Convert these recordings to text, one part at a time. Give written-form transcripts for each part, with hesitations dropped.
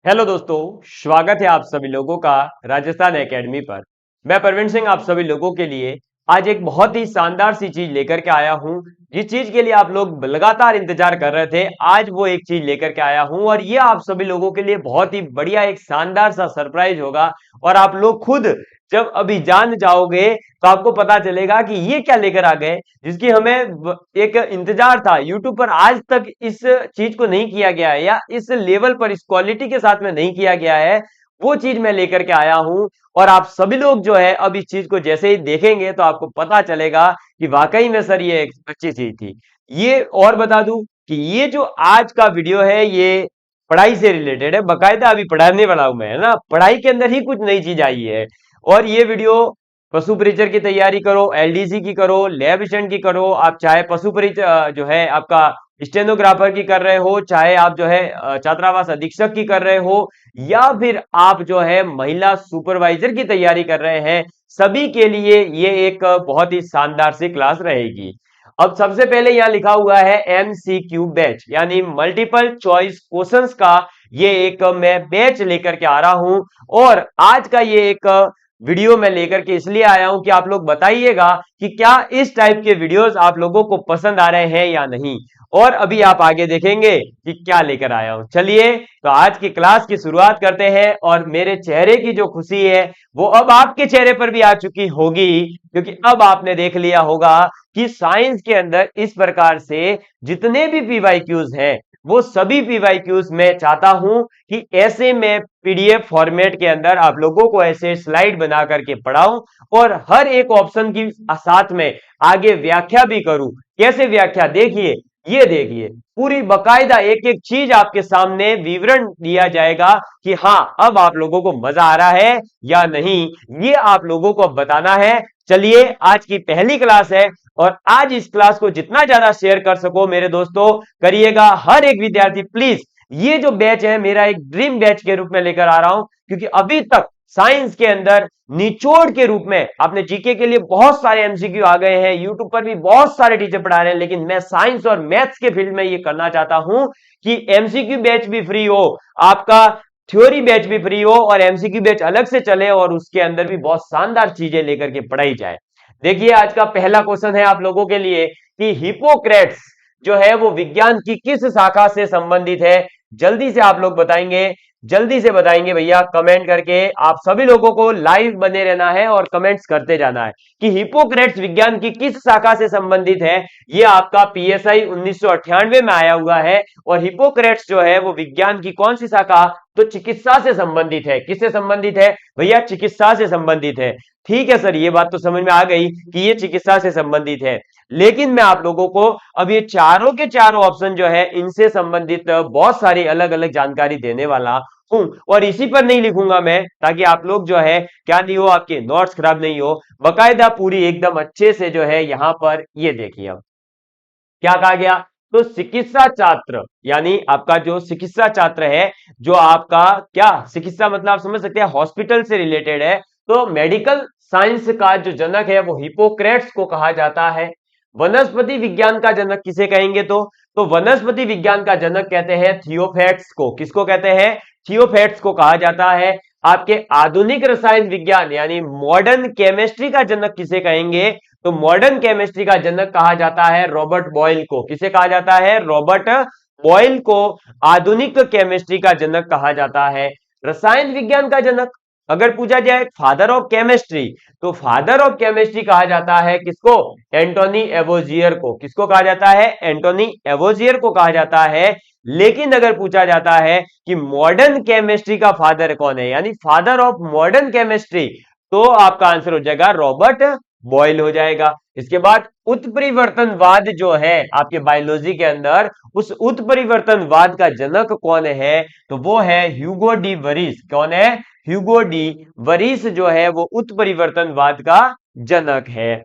Hello दोस्तों, स्वागत है आप सभी लोगों का राजस्थान एकेडमी पर। मैं प्रवीण सिंह आप सभी लोगों के लिए आज एक बहुत ही शानदार सी चीज लेकर के आया हूं। जिस चीज के लिए आप लोग लगातार इंतजार कर रहे थे, आज वो एक चीज लेकर के आया हूं और ये आप सभी लोगों के लिए बहुत ही बढ़िया एक शानदार सा सरप्राइज होगा। और आप लोग खुद जब अभी जान जाओगे तो आपको पता चलेगा कि ये क्या लेकर आ गए, जिसकी हमें एक इंतजार था। यूट्यूब पर आज तक इस चीज को नहीं किया गया है या इस लेवल पर इस क्वालिटी के साथ में नहीं किया गया है। वो चीज मैं लेकर के आया हूं और आप सभी लोग जो है अब इस चीज को जैसे ही देखेंगे तो आपको पता चलेगा कि वाकई में सर ये एक अच्छी चीज थी। ये और बता दूं कि ये जो आज का वीडियो है ये पढ़ाई से रिलेटेड है, बकायदा अभी पढ़ाने वाला हूं मैं, है ना। पढ़ाई के अंदर ही कुछ नई चीज आई है। और ये वीडियो पशु परिचर की तैयारी करो, एलडीसी की करो, लैब असिस्टेंट की करो, आप चाहे पशु परिचर जो है आपका स्टेनोग्राफर की कर रहे हो, चाहे आप जो है छात्रावास अधीक्षक की कर रहे हो, या फिर आप जो है महिला सुपरवाइजर की तैयारी कर रहे हैं, सभी के लिए ये एक बहुत ही शानदार सी क्लास रहेगी। अब सबसे पहले यहाँ लिखा हुआ है एमसीक्यू बैच, यानी मल्टीपल चॉइस क्वेश्चंस का ये एक मैं बैच लेकर के आ रहा हूं। और आज का ये एक वीडियो मैं लेकर के इसलिए आया हूं कि आप लोग बताइएगा कि क्या इस टाइप के वीडियोस आप लोगों को पसंद आ रहे हैं या नहीं। और अभी आप आगे देखेंगे कि क्या लेकर आया हूं। चलिए तो आज की क्लास की शुरुआत करते हैं। और मेरे चेहरे की जो खुशी है वो अब आपके चेहरे पर भी आ चुकी होगी, क्योंकि अब आपने देख लिया होगा कि साइंस के अंदर इस प्रकार से जितने भी पीवाईक्यूज हैं वो सभी पीवाईक्यूज मैं चाहता हूं कि ऐसे में पीडीएफ फॉर्मेट के अंदर आप लोगों को ऐसे स्लाइड बना करके पढ़ाऊं और हर एक ऑप्शन की साथ में आगे व्याख्या भी करूं। कैसे व्याख्या, देखिए, ये देखिए, पूरी बकायदा एक एक चीज आपके सामने विवरण दिया जाएगा कि हाँ अब आप लोगों को मजा आ रहा है या नहीं, ये आप लोगों को अब बताना है। चलिए आज की पहली क्लास है और आज इस क्लास को जितना ज्यादा शेयर कर सको मेरे दोस्तों करिएगा। हर एक विद्यार्थी प्लीज, ये जो बैच है मेरा एक ड्रीम बैच के रूप में लेकर आ रहा हूं, क्योंकि अभी तक साइंस के अंदर निचोड़ के रूप में आपने जीके के लिए बहुत सारे एमसीक्यू आ गए हैं, यूट्यूब पर भी बहुत सारे टीचर पढ़ा रहे हैं, लेकिन मैं साइंस और मैथ्स के फील्ड में ये करना चाहता हूं कि एमसीक्यू बैच भी फ्री हो, आपका थ्योरी बैच भी फ्री हो और एमसीक्यू बैच अलग से चले और उसके अंदर भी बहुत शानदार चीजें लेकर के पढ़ाई जाए। देखिए आज का पहला क्वेश्चन है आप लोगों के लिए कि हिपोक्रेट्स जो है वो विज्ञान की किस शाखा से संबंधित है। जल्दी से आप लोग बताएंगे, जल्दी से बताएंगे भैया कमेंट करके। आप सभी लोगों को लाइव बने रहना है और कमेंट्स करते जाना है कि हिपोक्रेट्स विज्ञान की किस शाखा से संबंधित है। ये आपका पीएसआई 1998 में आया हुआ है। और हिपोक्रेट्स जो है वो विज्ञान की कौन सी शाखा, तो चिकित्सा से संबंधित है। किससे संबंधित है भैया, चिकित्सा से संबंधित है। ठीक है सर, ये बात तो समझ में आ गई कि ये चिकित्सा से संबंधित है, लेकिन मैं आप लोगों को अब ये चारों के चारों ऑप्शन जो है इनसे संबंधित बहुत सारी अलग अलग जानकारी देने वाला हूं। और इसी पर नहीं लिखूंगा मैं, ताकि आप लोग जो है क्या नहीं हो, आपके नोट्स खराब नहीं हो, बकायदा पूरी एकदम अच्छे से जो है यहां पर ये देखिए। अब क्या कहा गया, तो चिकित्सा छात्र यानी आपका जो चिकित्सा छात्र है, जो आपका क्या चिकित्सा मतलब आप समझ सकते हैं हॉस्पिटल से रिलेटेड है, तो मेडिकल साइंस का जो जनक है वो हिपोक्रेट्स को कहा जाता है। वनस्पति विज्ञान का जनक किसे कहेंगे, तो वनस्पति विज्ञान का जनक कहते हैं थियोफैक्ट्स को। किसको कहते हैं, थियोफैक्ट्स को कहा जाता है। आपके आधुनिक रसायन विज्ञान यानी मॉडर्न केमिस्ट्री का जनक किसे कहेंगे, तो मॉडर्न केमिस्ट्री का जनक कहा जाता है रॉबर्ट बॉयल को। किसे कहा जाता है, रॉबर्ट बॉयल को आधुनिक केमिस्ट्री का जनक कहा जाता है। रसायन विज्ञान का जनक अगर पूछा जाए फादर ऑफ केमिस्ट्री, तो फादर ऑफ केमिस्ट्री कहा जाता है किसको, एंटोनी एवोजियर को। किसको कहा जाता है, एंटोनी एवोजियर को कहा जाता है। लेकिन अगर पूछा जाता है कि मॉडर्न केमिस्ट्री का फादर कौन है, यानी फादर ऑफ मॉडर्न केमिस्ट्री, तो आपका आंसर हो जाएगा रॉबर्ट बॉयल हो जाएगा। इसके बाद उत्परिवर्तनवाद जो है आपके बायोलॉजी के अंदर, उस उत्परिवर्तनवाद का जनक कौन है, तो वो है ह्यूगो डी वरिस। कौन है, ह्यूगो डी वरिस जो है वो उत्परिवर्तनवाद का जनक है।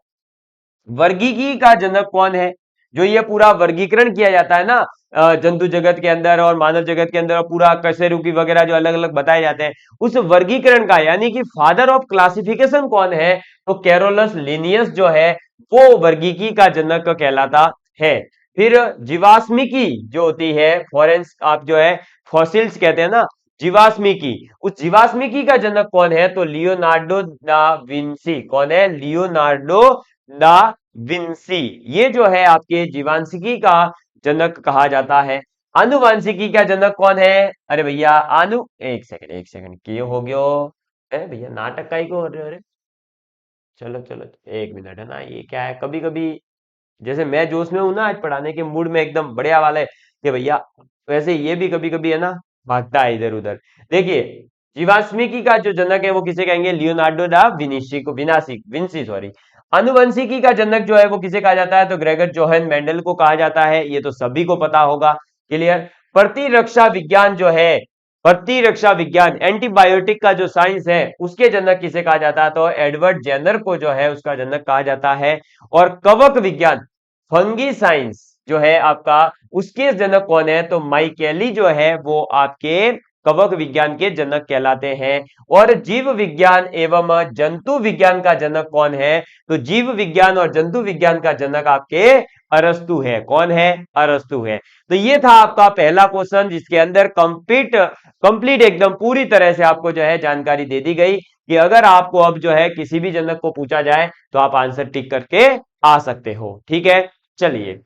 वर्गीकी का जनक कौन है, जो ये पूरा वर्गीकरण किया जाता है ना जंतु जगत के अंदर और मानव जगत के अंदर, और पूरा कशेरुकी वगैरह जो अलग अलग बताए जाते हैं, उस वर्गीकरण का यानी कि फादर ऑफ क्लासिफिकेशन कौन है, तो कैरोलस लिनियस जो है वो वर्गीकी का जनक कहलाता है। फिर जीवाश्मिकी जो होती है, फॉरेंस आप जो है फॉसिल्स कहते हैं ना, जीवाश्मिकी। उस जीवाश्मिकी का जनक कौन है? तो लियोनार्डो दा विंसी। कौन है? Leonardo da Vinci. ये जो है आपके जीवांशिकी का जनक कहा जाता है। आनुवांशिकी का जनक कौन है? अरे भैया एक सेकंड क्यों हो गयो है भैया, नाटक का ही को हो रहे हो? अरे चलो चलो, एक मिनट है ना, ये क्या है, कभी कभी जैसे मैं जोश में हूं ना, आज पढ़ाने के मूड में एकदम बढ़िया वाले कि भैया, वैसे ये भी कभी कभी है ना, भागता है इधर उधर। देखिए, जीवाश्मिकी का जो जनक है वो किसे कहेंगे? लियोनार्डो दा विनिसी को, विनासी विंसी सॉरी। आनुवंशिकी का जनक जो है वो किसे कहा जाता है? तो ग्रेगर जोहन मेंडल को कहा जाता है। ये तो सभी को पता होगा। क्लियर। प्रतिरक्षा विज्ञान जो है, प्रतिरक्षा विज्ञान, एंटीबायोटिक का जो साइंस है, उसके जनक किसे कहा जाता है? तो एडवर्ड जेनर को जो है उसका जनक कहा जाता है। और कवक विज्ञान, फंगी साइंस जो है आपका, उसके जनक कौन है? तो माइकेली जो है वो आपके कवक विज्ञान के जनक कहलाते हैं। और जीव विज्ञान एवं जंतु विज्ञान का जनक कौन है? तो जीव विज्ञान और जंतु विज्ञान का जनक आपके अरस्तु है। कौन है? अरस्तु है। तो ये था आपका पहला क्वेश्चन, जिसके अंदर कंप्लीट कंप्लीट एकदम पूरी तरह से आपको जो है जानकारी दे दी गई कि अगर आपको अब जो है किसी भी जनक को पूछा जाए तो आप आंसर टिक करके आ सकते हो। ठीक है, चलिए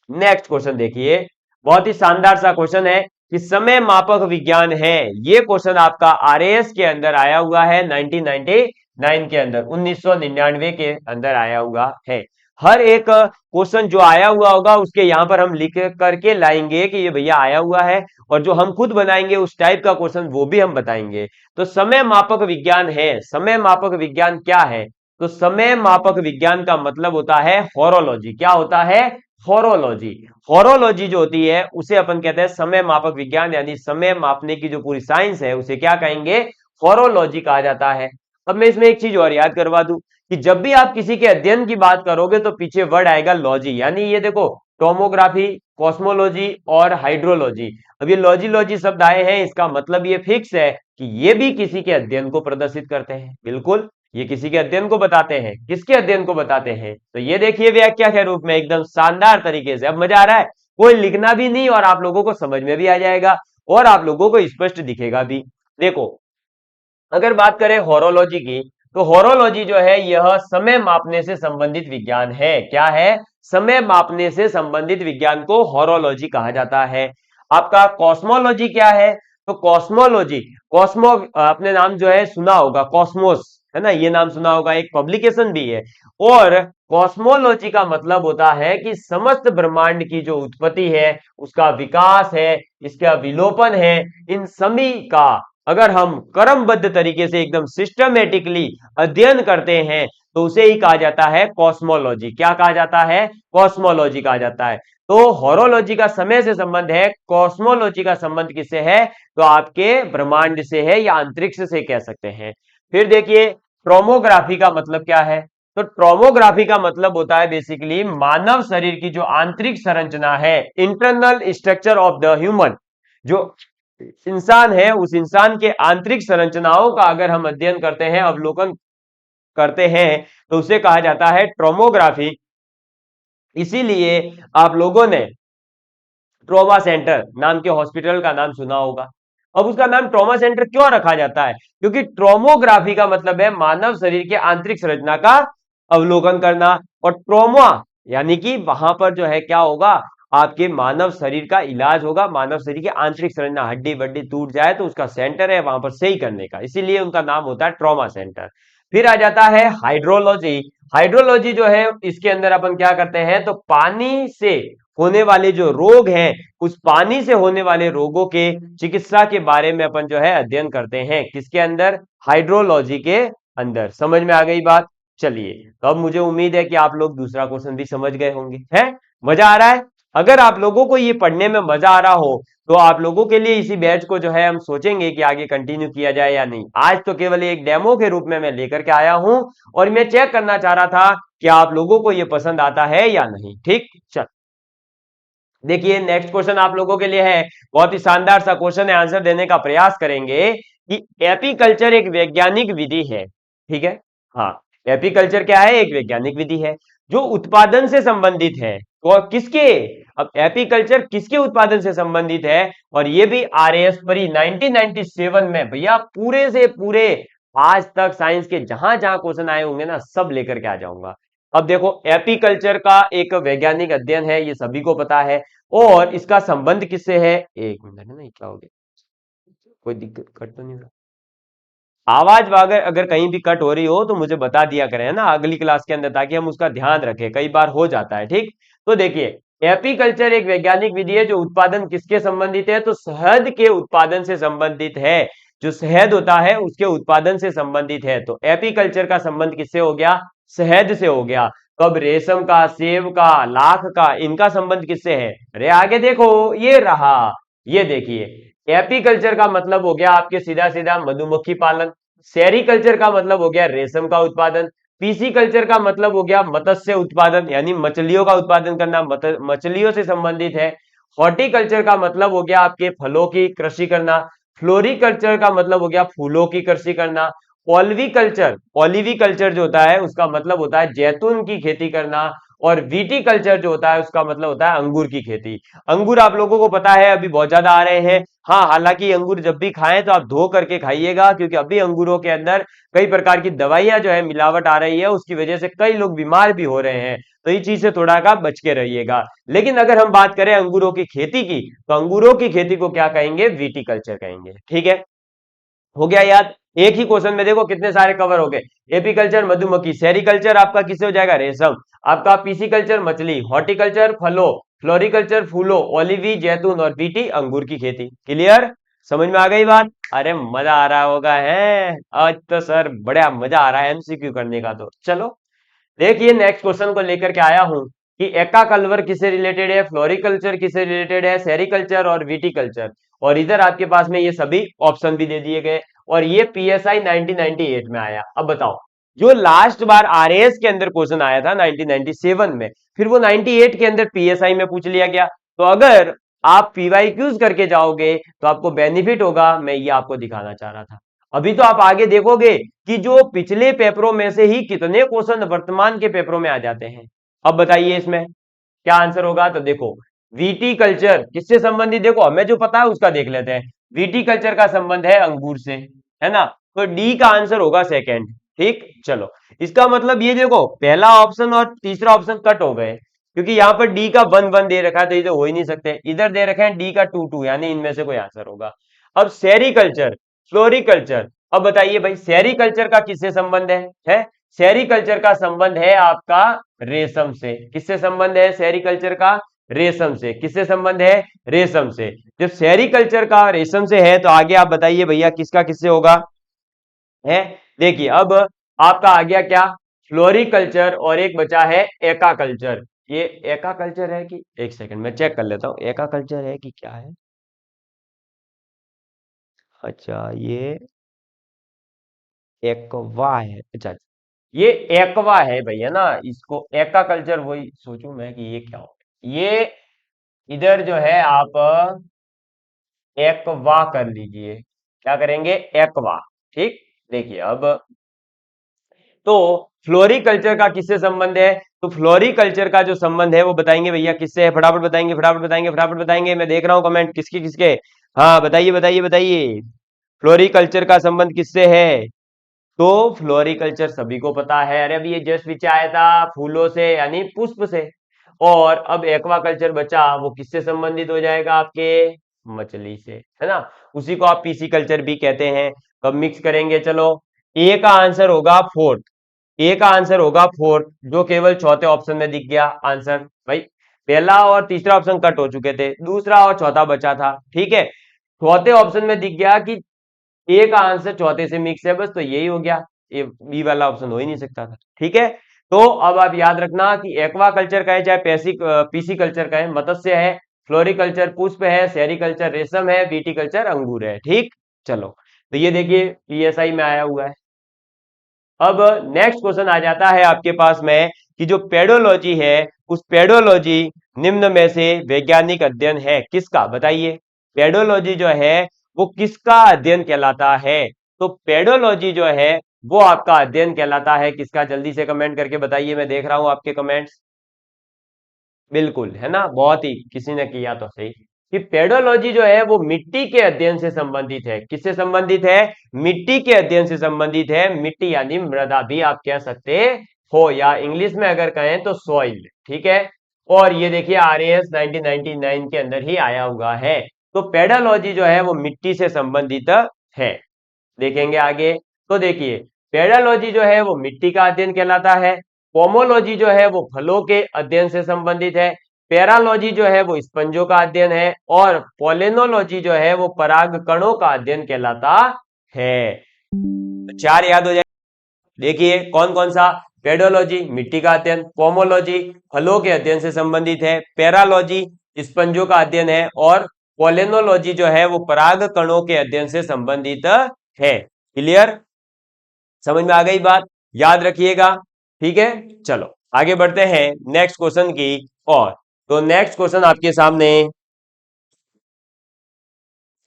नेक्स्ट क्वेश्चन देखिए। बहुत ही शानदार सा क्वेश्चन है कि समय मापक विज्ञान है। ये क्वेश्चन आपका आरएएस के अंदर आया हुआ है 1999 के अंदर, 1999 के अंदर आया हुआ है। हर एक क्वेश्चन जो आया हुआ होगा उसके यहां पर हम लिख करके लाएंगे कि ये भैया आया हुआ है, और जो हम खुद बनाएंगे उस टाइप का क्वेश्चन वो भी हम बताएंगे। तो समय मापक विज्ञान है, समय मापक विज्ञान क्या है? तो समय मापक विज्ञान का मतलब होता है होरोलॉजी। क्या होता है? होरोलॉजी। होरोलॉजी जो होती है उसे अपन कहते हैं समय मापक विज्ञान, यानी समय मापने की जो पूरी साइंस है उसे क्या कहेंगे? होरोलॉजी कहा जाता है। अब मैं इसमें एक चीज और याद करवा दूं कि जब भी आप किसी के अध्ययन की बात करोगे तो पीछे वर्ड आएगा लॉजी, यानी ये देखो, टोमोग्राफी, कॉस्मोलॉजी और हाइड्रोलॉजी। अब ये लॉजी लॉजी शब्द आए हैं, इसका मतलब ये फिक्स है कि ये भी किसी के अध्ययन को प्रदर्शित करते हैं। बिल्कुल, ये किसी के अध्ययन को बताते हैं। किसके अध्ययन को बताते हैं? तो ये देखिए व्याख्या के रूप में एकदम शानदार तरीके से। अब मजा आ रहा है, कोई लिखना भी नहीं और आप लोगों को समझ में भी आ जाएगा और आप लोगों को स्पष्ट दिखेगा भी। देखो, अगर बात करें होरोलॉजी की, तो होरोलॉजी जो है यह समय मापने से संबंधित विज्ञान है। क्या है? समय मापने से संबंधित विज्ञान को होरोलॉजी कहा जाता है। आपका कॉस्मोलॉजी क्या है? तो कॉस्मोलॉजी, कॉस्मो आपने नाम जो है सुना होगा, कॉस्मोस है ना, ये नाम सुना होगा, एक पब्लिकेशन भी है। और कॉस्मोलॉजी का मतलब होता है कि समस्त ब्रह्मांड की जो उत्पत्ति है, उसका विकास है, इसका विलोपन है, इन सभी का अगर हम क्रमबद्ध तरीके से एकदम सिस्टमेटिकली अध्ययन करते हैं तो उसे ही कहा जाता है कॉस्मोलॉजी। क्या कहा जाता है? कॉस्मोलॉजी कहा जाता है। तो होरोलॉजी का समय से संबंध है, कॉस्मोलॉजी का संबंध किससे है? तो आपके ब्रह्मांड से है या अंतरिक्ष से कह सकते हैं। फिर देखिए, ट्रोमोग्राफी का मतलब क्या है? तो ट्रोमोग्राफी का मतलब होता है बेसिकली मानव शरीर की जो आंतरिक संरचना है, internal structure of the human, जो इंसान है उस इंसान के आंतरिक संरचनाओं का अगर हम अध्ययन करते हैं, अवलोकन करते हैं, तो उसे कहा जाता है ट्रोमोग्राफी। इसीलिए आप लोगों ने ट्रोमा सेंटर नाम के हॉस्पिटल का नाम सुना होगा। अब उसका नाम ट्रोमा सेंटर क्यों रखा जाता है? क्योंकि ट्रोमोग्राफी का मतलब है मानव शरीर के आंतरिक संरचना का अवलोकन करना, और ट्रोमा यानी कि वहां पर जो है क्या होगा, आपके मानव शरीर का इलाज होगा। मानव शरीर की आंतरिक संरचना, हड्डी बड्डी टूट जाए तो उसका सेंटर है वहां पर सही करने का, इसीलिए उनका नाम होता है ट्रोमा सेंटर। फिर आ जाता है हाइड्रोलॉजी। हाइड्रोलॉजी जो है इसके अंदर अपन क्या करते हैं, तो पानी से होने वाले जो रोग हैं, उस पानी से होने वाले रोगों के चिकित्सा के बारे में अपन जो है अध्ययन करते हैं। किसके अंदर? हाइड्रोलॉजी के अंदर। समझ में आ गई बात? चलिए, तो अब मुझे उम्मीद है कि आप लोग दूसरा क्वेश्चन भी समझ गए होंगे। है मजा आ रहा है? अगर आप लोगों को ये पढ़ने में मजा आ रहा हो तो आप लोगों के लिए इसी बैच को जो है हम सोचेंगे कि आगे कंटिन्यू किया जाए या नहीं। आज तो केवल एक डेमो के रूप में मैं लेकर के आया हूं और मैं चेक करना चाह रहा था कि आप लोगों को ये पसंद आता है या नहीं। ठीक, चल देखिए नेक्स्ट क्वेश्चन आप लोगों के लिए है, बहुत ही शानदार सा क्वेश्चन है, आंसर देने का प्रयास करेंगे कि एपीकल्चर एक वैज्ञानिक विधि है। ठीक है, हाँ, एपीकल्चर क्या है? एक वैज्ञानिक विधि है जो उत्पादन से संबंधित है। किसके, अब एपीकल्चर किसके उत्पादन से संबंधित है, और ये भी आरएएस परी 1997 में भैया पूरे से पूरे आज तक साइंस के जहां जहां क्वेश्चन आए होंगे ना सब लेकर के आ जाऊंगा। अब देखो एपीकल्चर का एक वैज्ञानिक अध्ययन है, ये सभी को पता है, और इसका संबंध किससे है, एक मिनट है ना, क्या हो गया, कोई दिक्कत कट तो नहीं रहा, आवाज अगर अगर कहीं भी कट हो रही हो तो मुझे बता दिया करें ना अगली क्लास के अंदर, ताकि हम उसका ध्यान रखें, कई बार हो जाता है, ठीक। तो देखिए एपीकल्चर एक वैज्ञानिक विधि है जो उत्पादन किसके संबंधित है, तो शहद के उत्पादन से संबंधित है, जो शहद होता है उसके उत्पादन से संबंधित है। तो एपीकल्चर का संबंध किससे हो गया, शहद से हो गया। कब, रेशम का, सेब का, लाख का, इनका संबंध किससे है, अरे आगे देखो, ये रहा, ये देखिए एपीकल्चर का मतलब हो गया आपके सीधा सीधा मधुमक्खी पालन, सेरीकल्चर का मतलब हो गया रेशम का उत्पादन, पीसी कल्चर का मतलब हो गया मत्स्य उत्पादन यानी मछलियों का उत्पादन करना, मछलियों से संबंधित है। हॉर्टिकल्चर का मतलब हो गया आपके फलों की कृषि करना, फ्लोरिकल्चर का मतलब हो गया फूलों की कृषि करना, ओलिविकल्चर जो होता है उसका मतलब होता है जैतून की खेती करना, और विटिकल्चर जो होता है उसका मतलब होता है अंगूर की खेती। अंगूर आप लोगों को पता है अभी बहुत ज्यादा आ रहे हैं, हाँ हालांकि अंगूर जब भी खाएं तो आप धो करके खाइएगा, क्योंकि अभी अंगूरों के अंदर कई प्रकार की दवाइयां जो है मिलावट आ रही है, उसकी वजह से कई लोग बीमार भी हो रहे हैं, तो ये चीज से थोड़ा का बच के रहिएगा। लेकिन अगर हम बात करें अंगूरों की खेती की, तो अंगूरों की खेती को क्या कहेंगे, विटिकल्चर कहेंगे, ठीक है। हो गया याद, एक ही क्वेश्चन में देखो कितने सारे कवर हो गए, एपीकल्चर मधुमक्खी, सेरिकल्चर आपका किससे हो जाएगा, रेशम, आपका पीसीकल्चर मछली, हॉर्टिकल्चर फलों, फ्लोरिकल्चर फूलों, ओलिवी जैतून, और बीटी अंगूर की खेती। क्लियर, समझ में आ गई बात, अरे मजा आ रहा होगा है, आज तो सर बड़ा मजा आ रहा है एमसीक्यू करने का। तो चलो देखिए नेक्स्ट क्वेश्चन को लेकर के आया हूं कि एका कल्वर किससे रिलेटेड है, फ्लोरिकल्चर किससे रिलेटेड है, सेरिकल्चर और विटिकल्चर, और इधर आपके पास में ये सभी ऑप्शन भी दे दिए गए, और ये पीएसआई 1998 में आया। अब बताओ, जो लास्ट बार आरएएस के अंदर क्वेश्चन आया था 1997 में, फिर वो 98 के अंदर पीएसआई में पूछ लिया गया, तो अगर आप पीवाईक्यूज करके जाओगे तो आपको बेनिफिट होगा, मैं ये आपको दिखाना चाह रहा था। अभी तो आप आगे देखोगे कि जो पिछले पेपरों में से ही कितने क्वेश्चन वर्तमान के पेपरों में आ जाते हैं। अब बताइए इसमें क्या आंसर होगा, तो देखो वीटी कल्चर किससे संबंधित, देखो हमें जो पता है उसका देख लेते हैं, वीटी कल्चर का संबंध है अंगूर से, है ना, तो डी का आंसर होगा सेकंड, ठीक। चलो इसका मतलब ये देखो पहला ऑप्शन और तीसरा ऑप्शन कट हो गए, क्योंकि यहां पर डी का 1 1 दे रखा है, तो ये तो हो ही नहीं सकते, इधर दे रखे हैं डी का 2 2, यानी इनमें से कोई आंसर होगा। अब सेरिकल्चर, फ्लोरिकल्चर, अब बताइए भाई सेरिकल्चर का किससे संबंध है, सेरिकल्चर का संबंध है आपका रेशम से, किससे संबंध है सेरिकल्चर का, रेशम से, किससे संबंध है, रेशम से। जब सेरिकल्चर का रेशम से है तो आगे आप बताइए भैया किसका किससे होगा, है, देखिए अब आपका आ गया क्या, फ्लोरिकल्चर, और एक बचा है एकाकल्चर। ये एकाकल्चर है कि, एक सेकंड मैं चेक कर लेता हूं एकाकल्चर है कि क्या है, अच्छा ये एक्वा है, अच्छा ये एक्वा है भैया ना, इसको एक्वा कल्चर वही सोचूं मैं कि ये क्या हो, ये इधर जो है आप एक्वा कर लीजिए, क्या करेंगे, एक्वा, ठीक। देखिए अब तो फ्लोरिकल्चर का किससे संबंध है, तो फ्लोरिकल्चर का जो संबंध है वो बताएंगे भैया किससे है, फटाफट बताएंगे फटाफट बताएंगे फटाफट बताएंगे, मैं देख रहा हूं कमेंट किसके किसके, हाँ बताइए बताइए बताइए, फ्लोरिकल्चर का संबंध किससे है, तो फ्लोरिकल्चर सभी को पता है, अरे अभी ये जस्ट पीछे आया था फूलों से यानी पुष्प से, और अब एक्वाकल्चर बचा वो किससे संबंधित हो जाएगा आपके, मछली से, है ना, उसी को आप पीसी कल्चर भी कहते हैं। कब मिक्स करेंगे, चलो ए का आंसर होगा फोर्थ, ए का आंसर होगा फोर्थ, जो केवल चौथे ऑप्शन में दिख गया आंसर, भाई पहला और तीसरा ऑप्शन कट हो चुके थे, दूसरा और चौथा बचा था, ठीक है, चौथे ऑप्शन में दिख गया कि ए का आंसर चौथे से मिक्स है, बस तो यही हो गया, ये बी वाला ऑप्शन हो ही नहीं सकता था, ठीक है। तो अब आप याद रखना कि एक्वा कल्चर का है चाहे पीसी कल्चर का है, मत्स्य है, फ्लोरिकल्चर पुष्प है, सेरिकल्चर रेशम है, विटिकल्चर अंगूर है, ठीक। चलो तो ये देखिए पीएसआई में आया हुआ है। अब नेक्स्ट क्वेश्चन आ जाता है आपके पास में कि जो पेडोलॉजी है उस पेडोलॉजी निम्न में से वैज्ञानिक अध्ययन है किसका, बताइए पेडोलॉजी जो है वो किसका अध्ययन कहलाता है, तो पेडोलॉजी जो है वो आपका अध्ययन कहलाता है किसका, जल्दी से कमेंट करके बताइए, मैं देख रहा हूं आपके कमेंट्स। बिल्कुल, है ना, बहुत ही किसी ने किया तो सही कि पेडोलॉजी जो है वो मिट्टी के अध्ययन से संबंधित है। किससे संबंधित है? मिट्टी के अध्ययन से संबंधित है। मिट्टी यानी मृदा भी आप कह सकते हो, या इंग्लिश में अगर कहें तो सॉइल, ठीक है। और ये देखिए RAS 1999 के अंदर ही आया हुआ है। तो पेडोलॉजी जो है वो मिट्टी से संबंधित है। देखेंगे आगे, तो देखिए पेडालॉजी जो है वो मिट्टी का अध्ययन कहलाता है। पोमोलॉजी जो है वो फलों के अध्ययन से संबंधित है। पैरालॉजी जो है वो स्पंजों का अध्ययन है। और पोलेनोलॉजी जो है वो पराग कणों का अध्ययन कहलाता है। तो चार याद हो जाए। देखिए कौन कौन सा? पेडोलॉजी मिट्टी का अध्ययन, पोमोलॉजी फलों के अध्ययन से संबंधित है, पैरालॉजी स्पंजों का अध्ययन है, और पोलेनोलॉजी जो है वो पराग कणों के अध्ययन से संबंधित है। क्लियर? समझ में आ गई बात? याद रखिएगा, ठीक है। चलो आगे बढ़ते हैं नेक्स्ट क्वेश्चन की और। तो नेक्स्ट क्वेश्चन आपके सामने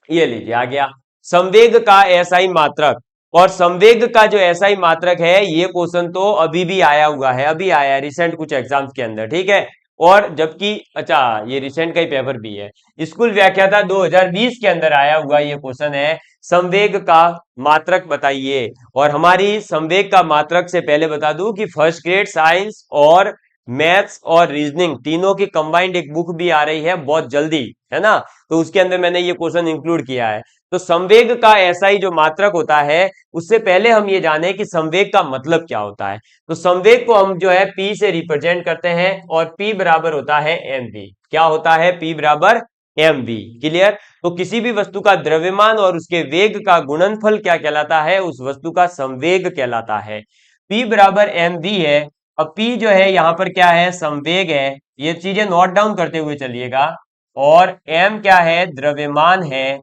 ये लीजिए आ गया, संवेग का एसआई मात्रक। और संवेग का जो एसआई मात्रक है, ये क्वेश्चन तो अभी भी आया हुआ है, अभी आया है रिसेंट कुछ एग्जाम्स के अंदर, ठीक है। और जबकि अच्छा ये रिसेंट का ही पेपर भी है, स्कूल व्याख्याता 2020 के अंदर आया हुआ ये क्वेश्चन है, संवेग का मात्रक बताइए। और हमारी संवेग का मात्रक से पहले बता दूं कि फर्स्ट ग्रेड साइंस और मैथ्स और रीजनिंग तीनों की कंबाइंड एक बुक भी आ रही है बहुत जल्दी, है ना। तो उसके अंदर मैंने ये क्वेश्चन इंक्लूड किया है। तो संवेग का एसआई जो मात्रक होता है, उससे पहले हम ये जाने कि संवेग का मतलब क्या होता है। तो संवेग को हम जो है P से रिप्रेजेंट करते हैं, और P बराबर होता है mv। क्या होता है? P बराबर mv। क्लियर? तो किसी भी वस्तु का द्रव्यमान और उसके वेग का गुणनफल क्या कहलाता है? उस वस्तु का संवेग कहलाता है। P बराबर mv है। अब P जो है यहां पर क्या है? संवेग है। ये चीजें नोट डाउन करते हुए चलिएगा। और m क्या है? द्रव्यमान है।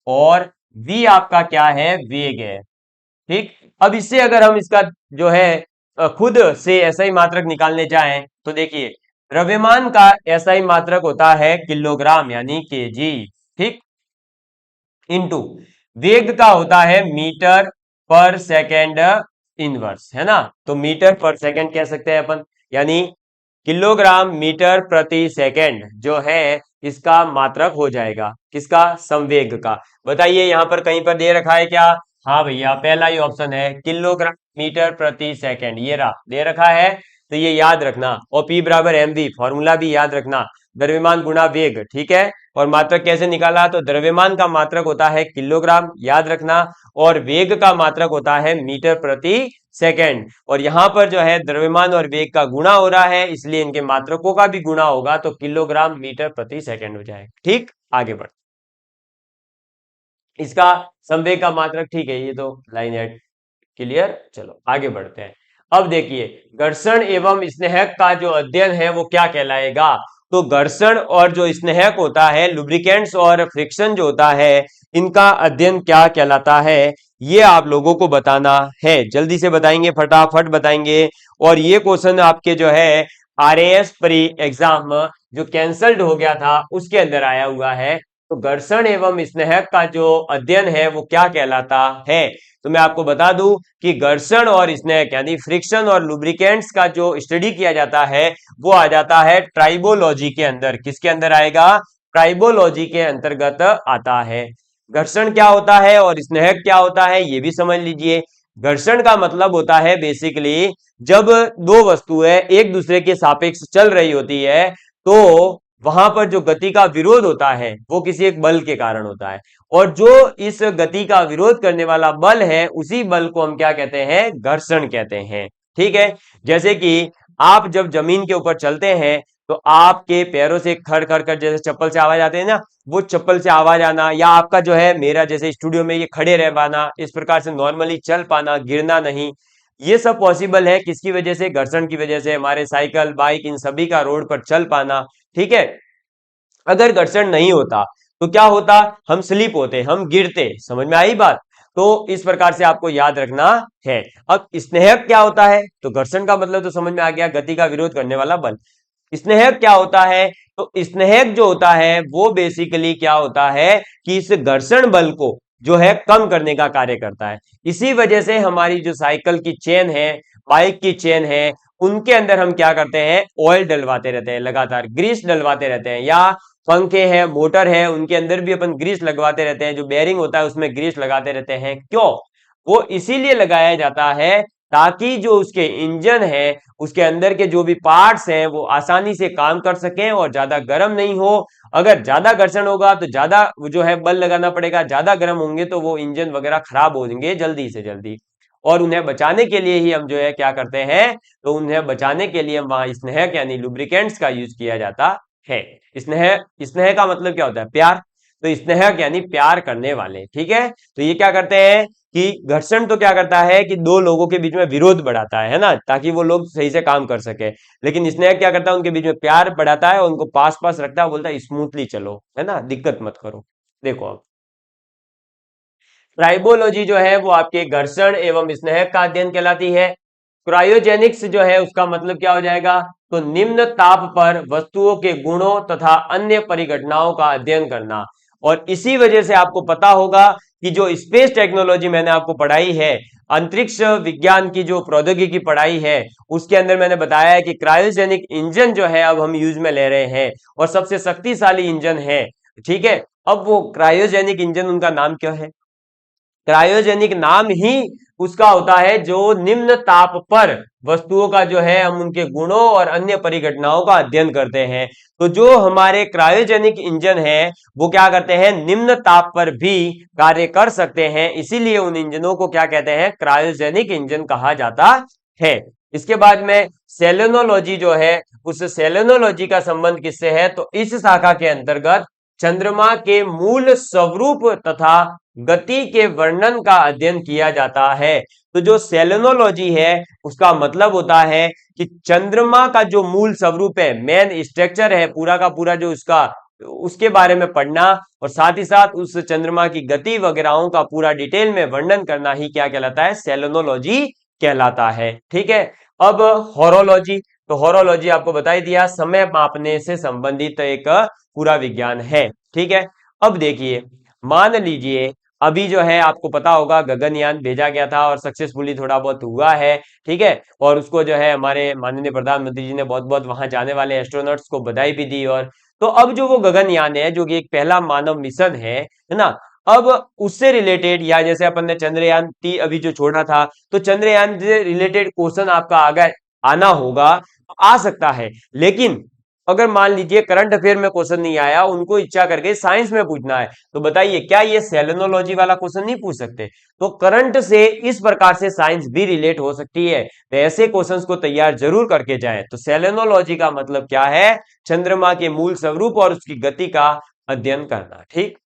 और v आपका क्या है? वेग है। ठीक। अब इससे अगर हम इसका जो है खुद से एसआई मात्रक निकालने जाएं, तो देखिए द्रव्यमान का एसआई मात्रक होता है किलोग्राम यानी केजी, ठीक। इनटू वेग का होता है मीटर पर सेकेंड इनवर्स, है ना। तो मीटर पर सेकेंड कह सकते हैं अपन, यानी किलोग्राम मीटर प्रति सेकेंड जो है इसका मात्रक हो जाएगा। किसका? संवेग का। बताइए यहां पर कहीं पर दे रखा है क्या? हाँ भैया, पहला ही ऑप्शन है किलोग्राम मीटर प्रति सेकेंड, ये रहा दे रखा है। तो ये याद रखना। और P बराबर mv फॉर्मूला भी याद रखना, द्रव्यमान गुणा वेग, ठीक है। और मात्रक कैसे निकाला? तो द्रव्यमान का मात्रक होता है किलोग्राम, याद रखना। और वेग का मात्रक होता है मीटर प्रति सेकेंड। और यहां पर जो है द्रव्यमान और वेग का गुणा हो रहा है, इसलिए इनके मात्रकों का भी गुणा होगा, तो किलोग्राम मीटर प्रति सेकेंड हो जाएगा। ठीक, आगे बढ़। इसका संवेग का मात्रक, ठीक है, ये तो लाइन एड क्लियर। चलो आगे बढ़ते हैं। अब देखिए घर्षण एवं स्नेहक का जो अध्ययन है वो क्या कहलाएगा? तो घर्षण और जो स्नेहक होता है, लुब्रिकेंट्स और फ्रिक्शन जो होता है, इनका अध्ययन क्या कहलाता है? ये आप लोगों को बताना है। जल्दी से बताएंगे, फटाफट बताएंगे। और ये क्वेश्चन आपके जो है RAS प्री एग्जाम जो कैंसल्ड हो गया था उसके अंदर आया हुआ है। तो घर्षण एवं स्नेहक का जो अध्ययन है वो क्या कहलाता है? तो मैं आपको बता दूं कि घर्षण और स्नेहक यानी फ्रिक्शन और लुब्रिकेंट्स का जो स्टडी किया जाता है वो आ जाता है ट्राइबोलॉजी के अंदर। किसके अंदर आएगा? ट्राइबोलॉजी के अंतर्गत आता है। घर्षण क्या होता है और स्नेहक क्या होता है ये भी समझ लीजिए। घर्षण का मतलब होता है बेसिकली जब दो वस्तुएं एक दूसरे के सापेक्ष चल रही होती है, तो वहां पर जो गति का विरोध होता है वो किसी एक बल के कारण होता है। और जो इस गति का विरोध करने वाला बल है, उसी बल को हम क्या कहते हैं? घर्षण कहते हैं। ठीक है। जैसे कि आप जब जमीन के ऊपर चलते हैं, तो आपके पैरों से खड़ खड़ कर जैसे चप्पल से आवाज आते हैं ना, वो चप्पल से आवाज आना, या आपका जो है मेरा जैसे स्टूडियो में ये खड़े रह पाना, इस प्रकार से नॉर्मली चल पाना, गिरना नहीं, ये सब पॉसिबल है किसकी वजह से? घर्षण की वजह से। हमारे साइकिल, बाइक, इन सभी का रोड पर चल पाना। ठीक है। अगर घर्षण नहीं होता तो क्या होता? हम स्लिप होते, हम गिरते। समझ में आई बात? तो इस प्रकार से आपको याद रखना है। अब स्नेहक क्या होता है? तो घर्षण का मतलब तो समझ में आ गया, गति का विरोध करने वाला बल। स्नेहक क्या होता है? तो स्नेहक जो होता है वो बेसिकली क्या होता है कि इस घर्षण बल को जो है कम करने का कार्य करता है। इसी वजह से हमारी जो साइकिल की चेन है, बाइक की चेन है, उनके अंदर हम क्या करते हैं, ऑयल डलवाते रहते हैं, लगातार ग्रीस डलवाते रहते हैं, या पंखे हैं, मोटर है, उनके अंदर भी अपन ग्रीस लगवाते रहते हैं, जो बेयरिंग होता है उसमें ग्रीस लगाते रहते हैं। क्यों? वो इसीलिए लगाया जाता है ताकि जो उसके इंजन है, उसके अंदर के जो भी पार्ट्स हैं वो आसानी से काम कर सकें और ज्यादा गर्म नहीं हो। अगर ज्यादा घर्षण होगा तो ज्यादा जो है बल लगाना पड़ेगा, ज्यादा गर्म होंगे तो वो इंजन वगैरह खराब हो जाएंगे जल्दी से जल्दी। और उन्हें बचाने के लिए ही हम जो है क्या करते हैं, तो उन्हें बचाने के लिए वहां स्नेहक यानी लुब्रिकेंट्स का यूज किया जाता है। स्नेह, स्नेह का मतलब क्या होता है, प्यार। तो स्नेहक यानी प्यार करने वाले, ठीक है। तो ये क्या करते हैं कि घर्षण तो क्या करता है कि दो लोगों के बीच में विरोध बढ़ाता है ना, ताकि वो लोग सही से काम कर सके। लेकिन स्नेह क्या करता है, उनके बीच में प्यार बढ़ाता है और उनको पास पास रखता है, बोलता है स्मूथली चलो, है ना, दिक्कत मत करो। देखो अब ट्राइबोलॉजी जो है वो आपके घर्षण एवं स्नेह का अध्ययन कहलाती है। क्रायोजेनिक्स जो है उसका मतलब क्या हो जाएगा, तो निम्न ताप पर वस्तुओं के गुणों तथा अन्य परिघटनाओं का अध्ययन करना। और इसी वजह से आपको पता होगा कि जो स्पेस टेक्नोलॉजी मैंने आपको पढ़ाई है, अंतरिक्ष विज्ञान की जो प्रौद्योगिकी की पढ़ाई है, उसके अंदर मैंने बताया है कि क्रायोजेनिक इंजन जो है अब हम यूज में ले रहे हैं और सबसे शक्तिशाली इंजन है, ठीक है। अब वो क्रायोजेनिक इंजन, उनका नाम क्या है, क्रायोजेनिक नाम ही उसका होता है जो निम्न ताप पर वस्तुओं का जो है हम उनके गुणों और अन्य परिघटनाओं का अध्ययन करते हैं। तो जो हमारे क्रायोजेनिक इंजन है वो क्या करते हैं, निम्न ताप पर भी कार्य कर सकते हैं, इसीलिए उन इंजनों को क्या कहते हैं, क्रायोजेनिक इंजन कहा जाता है। इसके बाद में सेलेनोलॉजी जो है, उस सेलेनोलॉजी का संबंध किससे है, तो इस शाखा के अंतर्गत चंद्रमा के मूल स्वरूप तथा गति के वर्णन का अध्ययन किया जाता है। तो जो सेलेनोलॉजी है उसका मतलब होता है कि चंद्रमा का जो मूल स्वरूप है, मेन स्ट्रक्चर है पूरा का पूरा जो उसका, उसके बारे में पढ़ना और साथ ही साथ उस चंद्रमा की गति वगैरहों का पूरा डिटेल में वर्णन करना ही क्या कहलाता है, सेलेनोलॉजी कहलाता है, ठीक है। अब हॉरोलॉजी, तो हॉरोलॉजी आपको बता ही दिया, समय मापने से संबंधित एक पूरा विज्ञान है, ठीक है। अब देखिए, मान लीजिए अभी जो है आपको पता होगा गगनयान भेजा गया था और सक्सेसफुली थोड़ा बहुत हुआ है, ठीक है। और उसको जो है हमारे माननीय प्रधानमंत्री जी ने बहुत बहुत वहां जाने वाले एस्ट्रोनॉट्स को बधाई भी दी। और तो अब जो वो गगनयान है जो कि एक पहला मानव मिशन है ना, अब उससे रिलेटेड, या जैसे अपन ने चंद्रयान 3 अभी जो छोड़ा था, तो चंद्रयान से रिलेटेड क्वेश्चन आपका आगे आना होगा, आ सकता है। लेकिन अगर मान लीजिए करंट अफेयर में क्वेश्चन नहीं आया, उनको इच्छा करके साइंस में पूछना है, तो बताइए क्या ये सेलेनोलॉजी वाला क्वेश्चन नहीं पूछ सकते। तो करंट से इस प्रकार से साइंस भी रिलेट हो सकती है, तो ऐसे क्वेश्चंस को तैयार जरूर करके जाएं। तो सेलेनोलॉजी का मतलब क्या है, चंद्रमा के मूल स्वरूप और उसकी गति का अध्ययन करना, ठीक।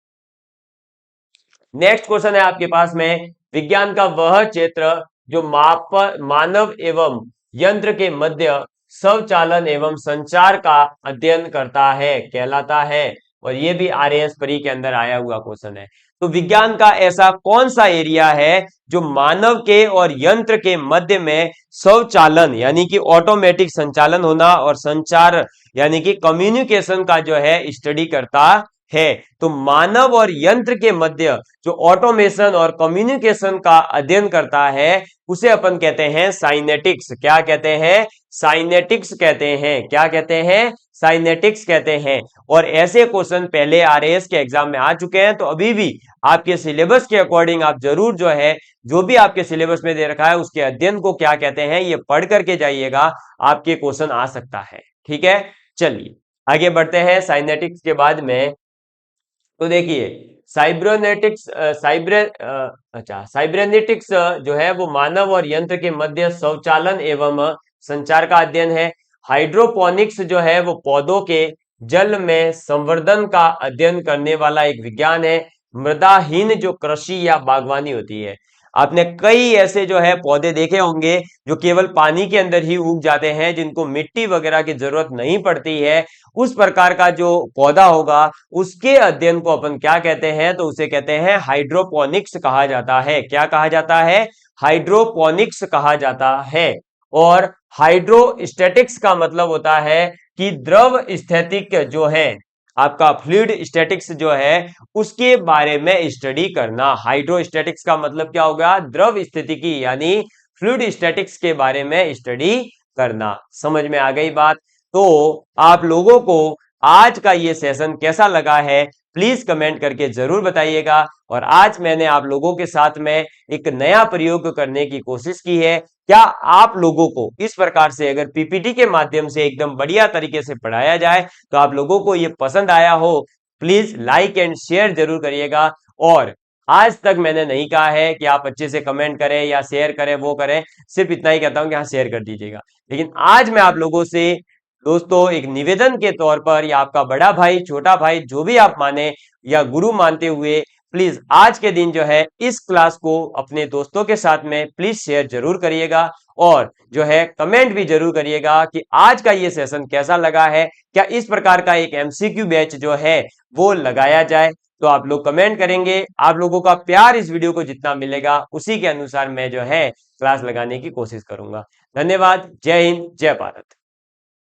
नेक्स्ट क्वेश्चन है आपके पास में, विज्ञान का वह क्षेत्र जो मानव एवं यंत्र के मध्य स्वचालन एवं संचार का अध्ययन करता है कहलाता है। और ये भी आरएएस परी के अंदर आया हुआ क्वेश्चन है। तो विज्ञान का ऐसा कौन सा एरिया है जो मानव के और यंत्र के मध्य में स्वचालन यानी कि ऑटोमेटिक संचालन होना और संचार यानी कि कम्युनिकेशन का जो है स्टडी करता है। तो मानव और यंत्र के मध्य जो ऑटोमेशन और कम्युनिकेशन का अध्ययन करता है उसे अपन कहते हैं साइनेटिक्स। क्या कहते हैं, साइनेटिक्स कहते हैं। क्या कहते हैं, साइनेटिक्स कहते हैं। और ऐसे क्वेश्चन पहले आरएएस के एग्जाम में आ चुके हैं, तो अभी भी आपके सिलेबस के अकॉर्डिंग आप जरूर जो है, जो भी आपके सिलेबस में दे रखा है उसके अध्ययन को क्या कहते हैं ये पढ़ करके जाइएगा, आपके क्वेश्चन आ सकता है, ठीक है। चलिए आगे बढ़ते हैं साइनेटिक्स के बाद में। तो देखिए साइब्रोनेटिक्स साइब्रेनेटिक्स जो है वो मानव और यंत्र के मध्य स्वचालन एवं संचार का अध्ययन है। हाइड्रोपोनिक्स जो है वो पौधों के जल में संवर्धन का अध्ययन करने वाला एक विज्ञान है। मृदाहीन जो कृषि या बागवानी होती है, आपने कई ऐसे जो है पौधे देखे होंगे जो केवल पानी के अंदर ही उग जाते हैं, जिनको मिट्टी वगैरह की जरूरत नहीं पड़ती है। उस प्रकार का जो पौधा होगा उसके अध्ययन को अपन क्या कहते हैं, तो उसे कहते हैं हाइड्रोपोनिक्स कहा जाता है। क्या कहा जाता है, हाइड्रोपोनिक्स कहा जाता है। और हाइड्रोस्टैटिक्स का मतलब होता है कि द्रव स्थैतिक जो है, आपका फ्लूइड स्टैटिक्स जो है उसके बारे में स्टडी करना। हाइड्रोस्टैटिक्स का मतलब क्या होगा? द्रव स्थितिकी, यानी फ्लूइड स्टैटिक्स के बारे में स्टडी करना। समझ में आ गई बात? तो आप लोगों को आज का ये सेशन कैसा लगा है प्लीज कमेंट करके जरूर बताइएगा। और आज मैंने आप लोगों के साथ में एक नया प्रयोग करने की कोशिश की है। क्या आप लोगों को इस प्रकार से अगर पीपीटी के माध्यम से एकदम बढ़िया तरीके से पढ़ाया जाए तो आप लोगों को ये पसंद आया हो, प्लीज लाइक एंड शेयर जरूर करिएगा। और आज तक मैंने नहीं कहा है कि आप अच्छे से कमेंट करें या शेयर करें, वो करें, सिर्फ इतना ही कहता हूं कि हाँ शेयर कर दीजिएगा। लेकिन आज मैं आप लोगों से दोस्तों एक निवेदन के तौर पर, या आपका बड़ा भाई छोटा भाई जो भी आप माने या गुरु मानते हुए, प्लीज आज के दिन जो है इस क्लास को अपने दोस्तों के साथ में प्लीज शेयर जरूर करिएगा। और जो है कमेंट भी जरूर करिएगा कि आज का ये सेशन कैसा लगा है, क्या इस प्रकार का एक एमसीक्यू बैच जो है वो लगाया जाए। तो आप लोग कमेंट करेंगे, आप लोगों का प्यार इस वीडियो को जितना मिलेगा उसी के अनुसार मैं जो है क्लास लगाने की कोशिश करूंगा। धन्यवाद। जय हिंद, जय भारत।